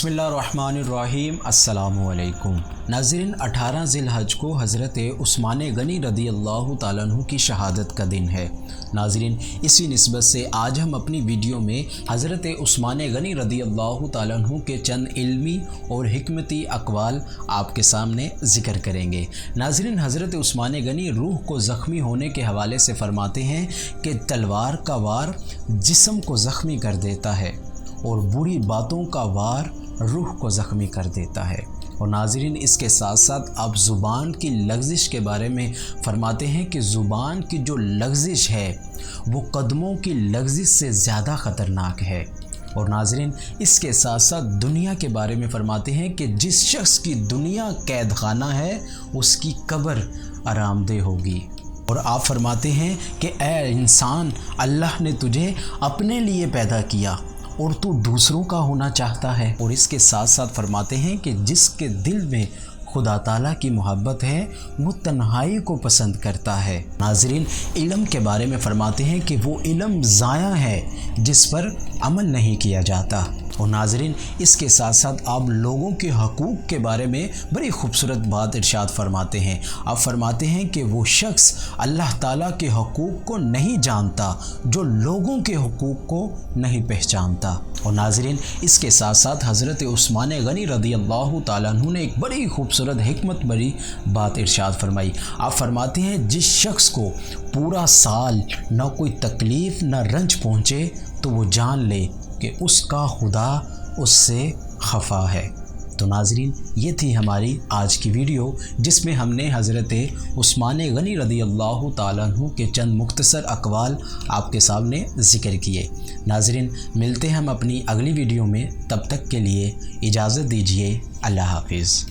बिस्मिल्लाहिर्रहमानिर्रहीम अस्सलामुअलैकुम। नाज़रीन, 18 ज़िलहज को हज़रत उस्मान गनी रदी अल्लाह ताला अन्हु की शहादत का दिन है। नाज़रीन, इसी निस्बत से आज हम अपनी वीडियो में हज़रत उस्मान गनी रदी अल्लाह ताला अन्हु के चंद इल्मी और हिकमती अक़वाल आपके सामने ज़िक्र करेंगे। नाज़रीन, हज़रत उस्मान गनी रूह को ज़ख्मी होने के हवाले से फ़रमाते हैं कि तलवार का वार जिस्म को ज़ख्मी कर देता है और बुरी बातों का वार रूह को ज़ख्मी कर देता है। और नाज़रीन, इसके साथ साथ आप ज़ुबान की लग़ज़िश के बारे में फ़रमाते हैं कि ज़ुबान की जो लग़ज़िश है वो कदमों की लग़ज़िश से ज़्यादा ख़तरनाक है। और नाज़रीन, इसके साथ साथ दुनिया के बारे में फ़रमाते हैं कि जिस शख्स की दुनिया कैद खाना है उसकी कब्र आरामदेह होगी। और आप फरमाते हैं कि ऐ इंसान, अल्लाह ने तुझे अपने लिए पैदा किया और तू दूसरों का होना चाहता है। और इसके साथ साथ फरमाते हैं कि जिसके दिल में खुदा ताला की मोहब्बत है वो तन्हाई को पसंद करता है। नाज़रीन, इल्म के बारे में फ़रमाते हैं कि वो इल्म ज़ाया है जिस पर अमल नहीं किया जाता। और नाज़रीन, इसके साथ साथ आप लोगों के हकूक़ के बारे में बड़ी खूबसूरत बात इरशाद फरमाते हैं। आप फरमाते हैं कि वो शख्स अल्लाह ताला के हकूक़ को नहीं जानता जो लोगों के हकूक़ को नहीं पहचानता। और नाज़रीन, इसके साथ साथ हज़रत उस्मान गनी रदी अल्लाह ताला अन्हु ने एक बड़ी खूबसूरत हिकमत भरी बात इरशाद फरमाई। आप फरमाते हैं जिस शख्स को पूरा साल न कोई तकलीफ़ न रंज पहुँचे तो वो जान ले कि उसका खुदा उससे खफा है। तो नाज़रीन, ये थी हमारी आज की वीडियो जिसमें हमने हज़रत उस्मान गनी रदी अल्लाह ताला अन्हु के चंद मुख्तसर अक़वाल आपके सामने ज़िक्र किए। नाज़रीन, मिलते हैं हम अपनी अगली वीडियो में, तब तक के लिए इजाज़त दीजिए। अल्लाह हाफ़िज़।